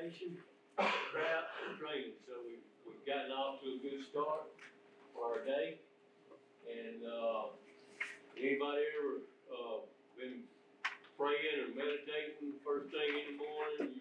temptation, trap, and training. So we've gotten off to a good start for our day. And anybody ever been praying or meditating first thing in the morning?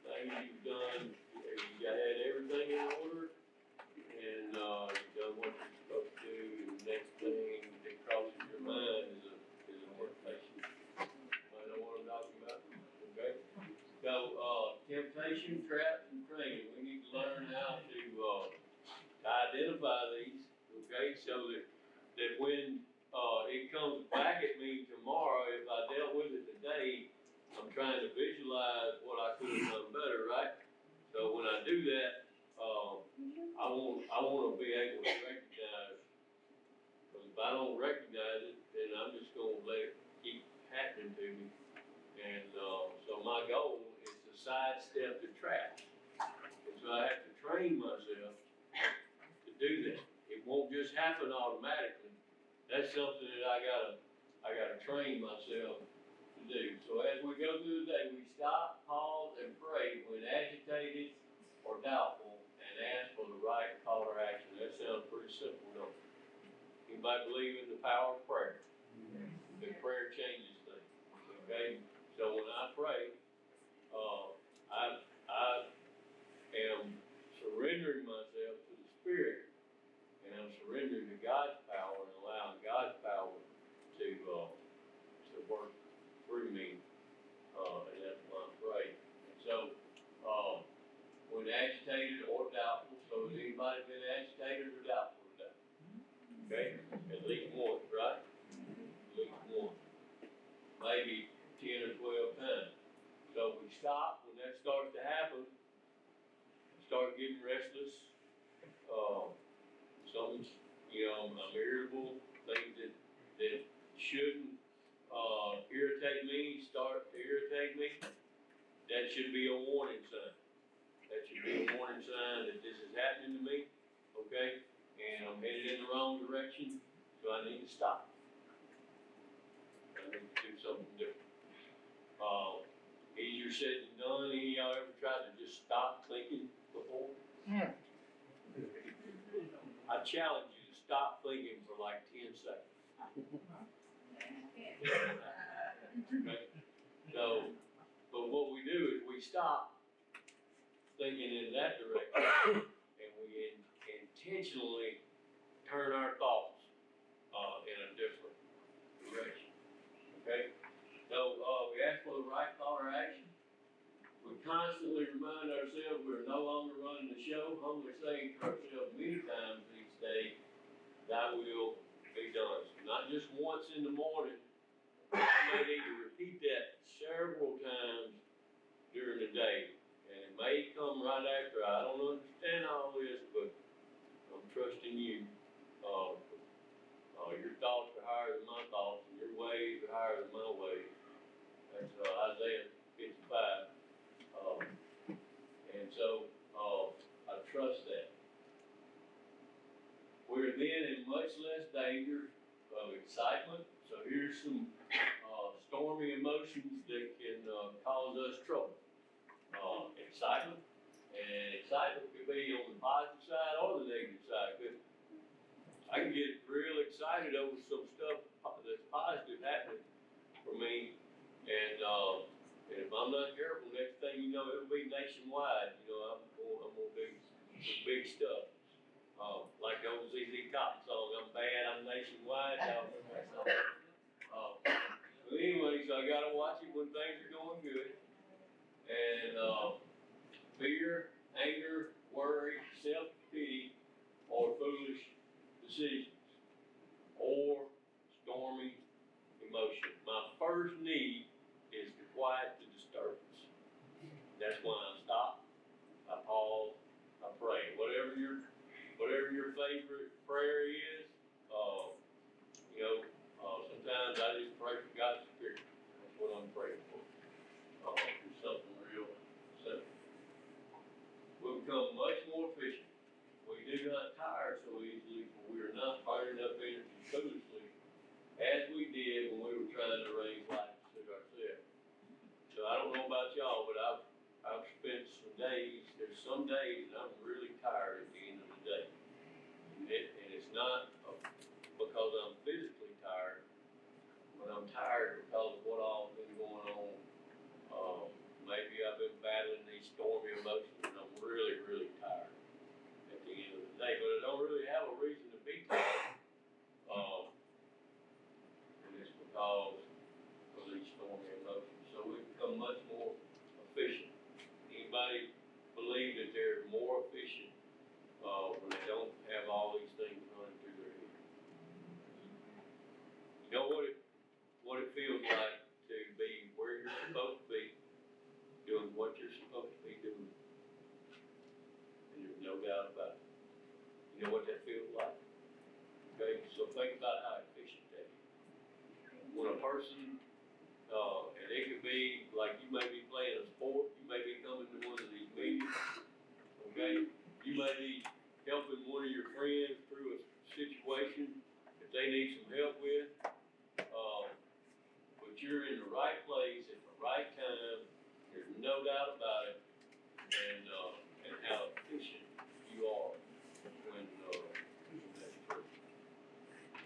You've done, you had everything in order, and you've done what you're supposed to do. And the next thing that crosses your mind is a temptation. I know what I'm talking about. Okay. So temptation, traps, and training. We need to learn how to identify these. Okay, so that when it comes back at me tomorrow, if I dealt with it today, I'm trying to visualize what I could have done better, right? So when I do that, I want to be able to recognize. Because if I don't recognize it, then I'm just going to let it keep happening to me. And so my goal is to sidestep the trap. And so I have to train myself to do that. It won't just happen automatically. That's something that I gotta train myself to do. So as we go through the day, we stop, pause, and pray when agitated or doubtful, and ask for the right call or action. That sounds pretty simple, don't it? Anybody believe in the power of prayer? That prayer changes things. Okay? So when I pray, I am surrendering myself to the Spirit, and I'm surrendering to God's power and allowing God's power to work through me, and that's why I pray. And so, when agitated or doubtful, so has anybody been agitated or doubtful today? Okay, at least once, right? At least once, maybe 10 or 12 times. So we stop when that starts to happen. Start getting restless. Some, I'm irritable. Things that shouldn't irritate me start to irritate me. That should be a warning sign. That should be a warning sign that this is happening to me. Okay, and I'm headed in the wrong direction, so I need to stop. I need to do something different. Easier said than done. Any of y'all ever tried to just stop thinking before? Yeah. I challenge you to stop thinking for like 10 seconds. Okay? So, but what we do is we stop thinking in that direction, and we intentionally turn our thoughts in a different direction. Okay? So we ask for the right thought or action. We constantly remind ourselves we're no longer running the show. Humbly saying to ourselves many times each day, thy will be done. So not just once in the morning. I may need to repeat that several times during the day. And it may come right after. I don't understand all this, but I'm trusting you. Your thoughts are higher than my thoughts, and your ways are higher than my ways. That's Isaiah 55. And so I trust that. We're then in much less danger of excitement. So here's some stormy emotions that can cause us trouble. Excitement. And excitement could be on the positive side or the negative side. I can get real excited over some stuff that's positive happening for me. And if I'm not careful, next thing you know, it'll be nationwide. I'm gonna do some big stuff. Like the old ZZ Top song, I'm bad, I'm nationwide. Y'all remember that song? But anyway, so I gotta watch it when things are going good. And fear, anger, worry, self-pity, or foolish decisions, or stormy emotion. My first need is to quiet the disturbance. That's when I stop, I pause, I pray. Whatever your favorite prayer is, sometimes I just pray for God's Spirit. That's what I'm praying for. Do something real simple. We'll become much more efficient. We do not tire so easily, for we are not burning up energy foolishly as we did when we were trying to raise life to ourselves. So I don't know about y'all, but I've spent some days I'm really tired at the end of the day. And it's not because I'm physically tired, but I'm tired because of what all's been going on. Maybe I've been battling these stormy emotions and I'm really, really tired at the end of the day, but I don't really have a reason to be tired. And it's because of these stormy emotions. So we become much more efficient. Anybody believe that they're more efficient when they don't have all these things running through their head? You know what it feels like to be where you're supposed to be, doing what you're supposed to be doing. And there's no doubt about it. You know what that feels like? Okay, so think about how efficient that is. When a person, and it could be like you may be playing a sport, you may be coming to one of these meetings, okay? You may be helping one of your friends through a situation that they need some help with, but you're in the right place at the right time. There's no doubt about it, and how efficient you are when that's true.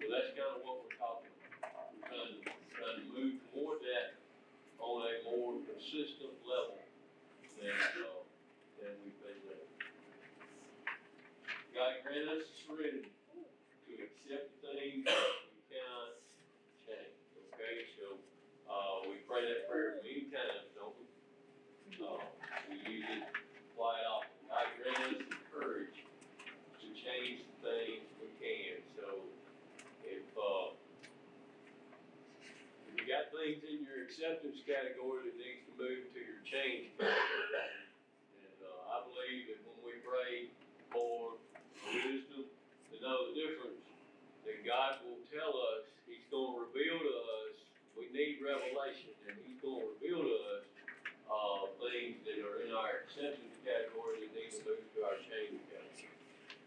So that's kind of what we're talking about. We're trying to move toward that on a more consistent level than we've been there. God grant us the serenity to accept things that we cannot change. Okay, so we pray that prayer many times, don't we? We usually apply it often. God grant us the courage to change the things we can. So if you got things in your acceptance category that needs to move to your change category, and I believe that when we pray for wisdom to know the difference, then God will tell us, He's going to reveal to us. We need revelation, and He's going to reveal to us things that are in our acceptance category that need to move to our change category.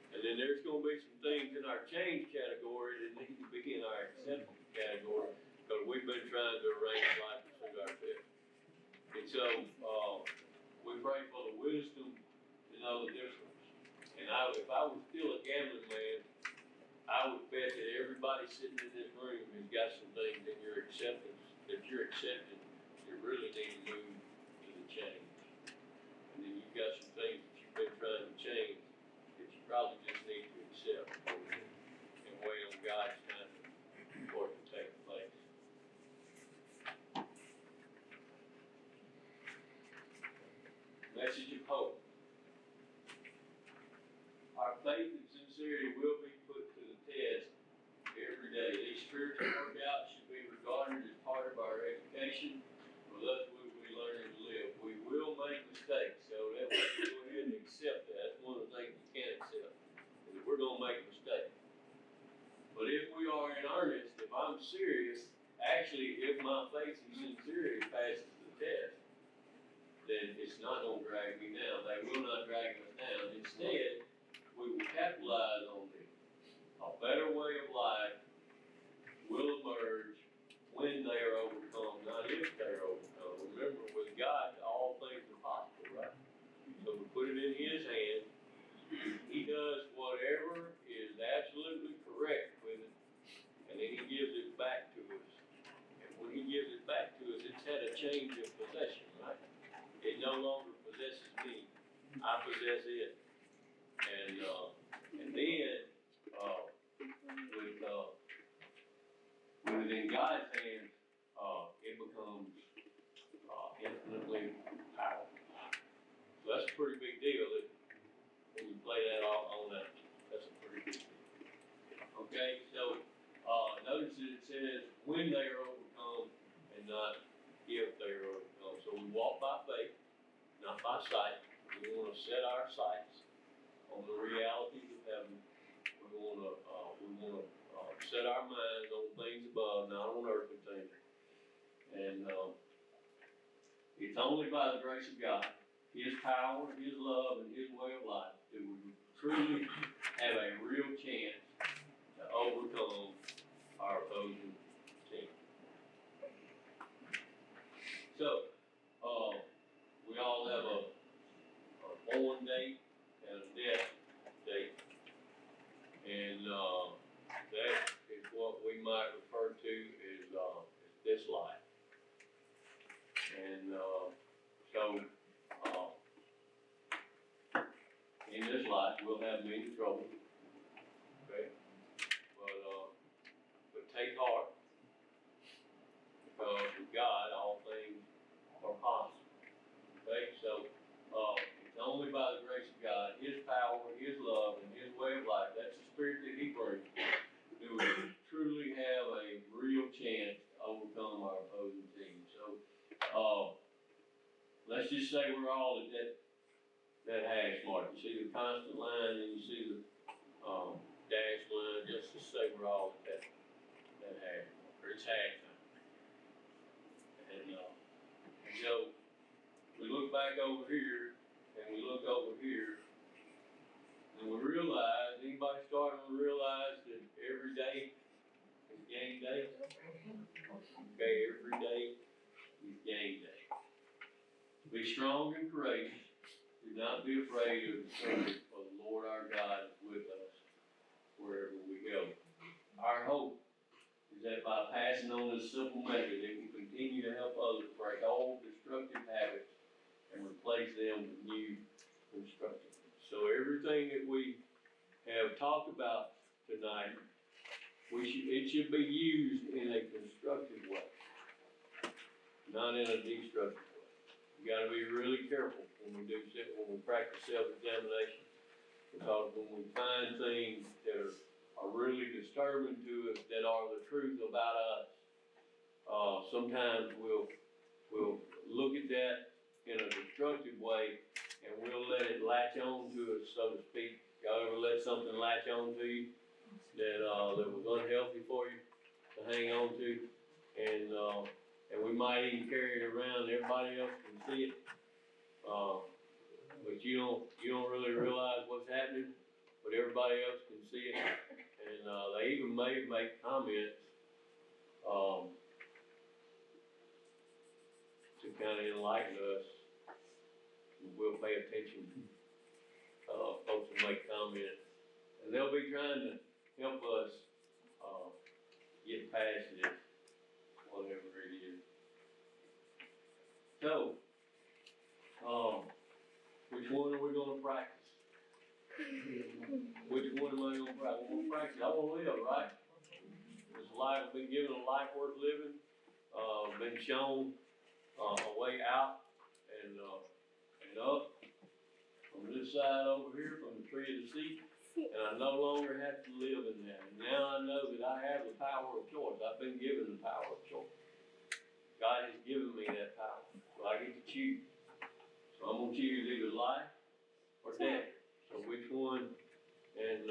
And then there's going to be some things in our change category that need to be in our acceptance category because we've been trying to arrange life to suit our fit. And so we pray for the wisdom to know the difference. And if I was still a gambling man, I would bet that everybody sitting in this room has got some things in your acceptance that you're accepting that really need to move to the change. And then you've got some things that you've been trying to change that you probably just need to accept and wait on God's time for it to take place. Message of hope. Our faith and sincerity will be put to the test every day. These spiritual workouts should be regarded as part of our education, for thus we will be learning to live. We will make mistakes, so that we can go ahead and accept that. That's one of the things we can't accept, is that we're going to make mistakes. But if we are in earnest, if I'm serious, actually, if my faith and sincerity passes the test, then it's not going to drag me down. They will not drag us down. Instead, we will capitalize on this. A better way of life will emerge when they are overcome, not if they are overcome. Remember, with God, all things are possible, right? So we put it in His hands. He does whatever is absolutely correct with it, and then He gives it back to us. And when He gives it back to us, it's had a change of possession, right? It no longer possesses me. I possess it. And then with it in God's hands, it becomes infinitely powerful. So that's a pretty big deal. That when you play that on that, that's a pretty big deal. Okay, so notice that it says when they are overcome and not if they are overcome. So we walk by faith, not by sight. We want to set our sights on the realities of heaven. We want to set our minds on things above, not on earthly things. And it's only by the grace of God, His power, His love, and His way of life that we truly have a real chance to overcome our opposing team. So, we all have a born date and a death date. And, that is what we might refer to as this life. And, so, in this life, we'll have many troubles, okay? But take heart, because with God, all things are possible, okay? So, it's only by the grace of God, His power, His love, and His way of life, that's the spirit that He brings, do we truly have a real chance to overcome our opposing team. So, let's just say we're all at that hash mark. You see the constant line, and you see the dash line. Just to say we're all at that hash mark, or it's hash time. And so we look back over here, and we look over here, and we realize, anybody starting to realize that every day is game day? Okay, every day is game day. Be strong and courageous. Do not be afraid of the servant, for the Lord our God is with us wherever we go. Our hope is that by passing on this simple method, it will continue to help others break old destructive habits and replace them with new constructive ones. So everything that we have talked about tonight, it should be used in a constructive way, not in a destructive way. We got to be really careful when we practice self-examination, because when we find things that are really disturbing to us, that are the truth about us, sometimes we'll look at that in a destructive way, and we'll let it latch on to us, so to speak. Y'all ever let something latch on to you that was unhealthy for you to hang on to, and we might even carry it around. Everybody else can see it, but you don't really realize what's happening, but everybody else can see it, and they even may make comments to kind of enlighten us. We'll pay attention. Folks will make comments, and they'll be trying to help us get past this, whatever it is. So, which one are we going to practice? Which one am I going to practice? I'm going to practice. I want to live, right? This life, I've been given a life worth living, been shown a way out and up from this side over here, from the tree of the sea, and I no longer have to live in that. And now I know that I have the power of choice. I've been given the power of choice. God has given me that power, so I get to choose. So I'm going to choose either life or death. So which one? And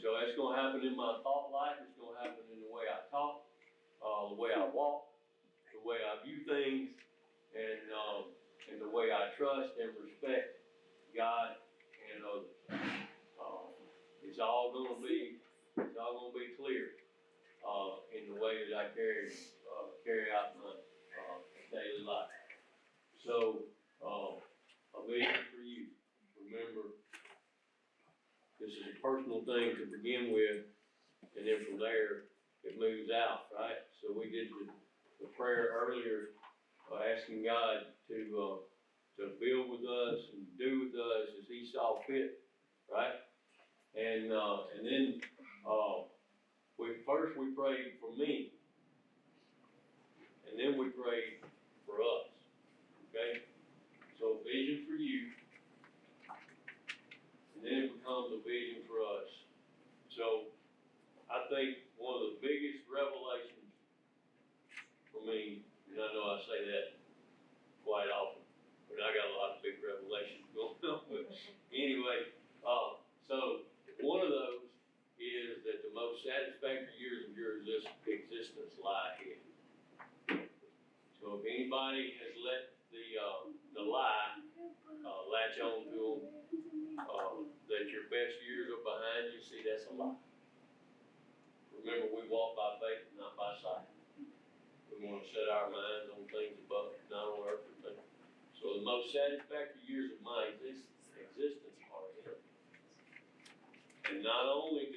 so that's going to happen in my thought life. It's going to happen in the way I talk, the way I walk, the way I view things, and the way I trust and respect God and others. It's all going to be clear in the way that I carry out my daily life. So, a vision for you. Remember, this is a personal thing to begin with, and then from there it moves out, right? So we did the prayer earlier, asking God to build with us and do with us as He saw fit, right? And then we prayed for me, and then we prayed for us. Okay? So vision for you, and then it becomes a vision for us. So I think one of the biggest revelations for me, and I know I say that quite often, but I got a lot of big revelations going on. But anyway, so one of those is that the most satisfactory years of your existence lie ahead. So if anybody has let the lie latch on to them, that your best years are behind you, see, that's a lie. Remember, we walk by faith, not by sight. We want to set our minds on things above, not on earthly things. So the most satisfactory years of my existence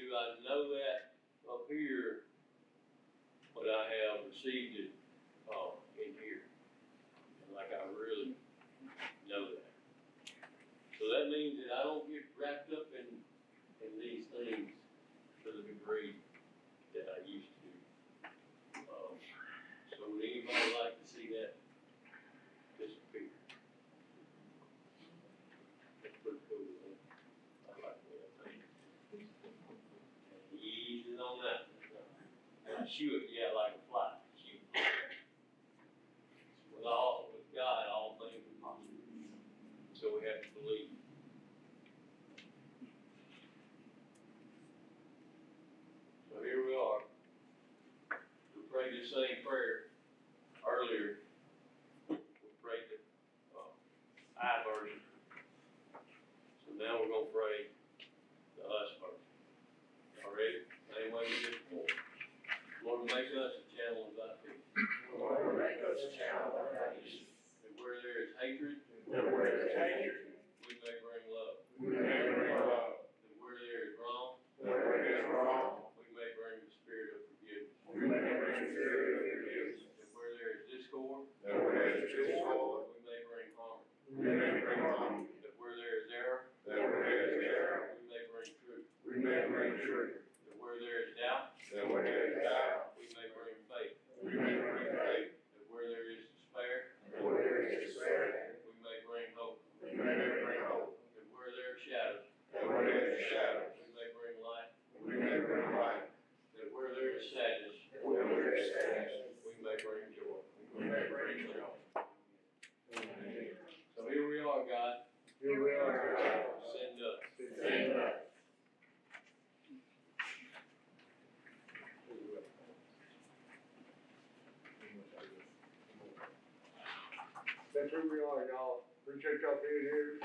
do I know that up here, but I have received it, in here. And like I really know that. So that means that I don't get wrapped up in these things to the degree that I used to. So would anybody like to see that disappear? That's pretty cool, isn't it? I like that thing. Easy on that. Shoot, yeah, like a fly. Shoot. With God, all things are possible. So we have to believe. So here we are. We prayed the same prayer earlier. We prayed the I version. So now we're gonna pray the us version. All ready? Same way we did before. Lord, make us a channel of thy peace. Lord, make us a channel of thy peace. And where there is hatred, And where there is hatred, we may bring love. we may bring love. And where there is wrong, Where there is wrong, we may bring the spirit of forgiveness. we may bring the spirit of forgiveness. And where there is discord, And where there is discord, we may bring harmony. we may bring harmony. And where there is error, And where there is error, we may bring truth. we may bring truth. And where there is doubt, And where there is doubt, we may bring faith. we may bring faith. And where there is despair, And where there is despair, we may bring hope. we may bring hope. And where there is shadows, And where there is shadow, we may bring light. we may bring light. And where there is sadness, And where there is sadness, we may bring joy. we may bring joy. So here we are, God. Here we are, God. Send us. Send us. That's who we are, y'all. Appreciate y'all being here.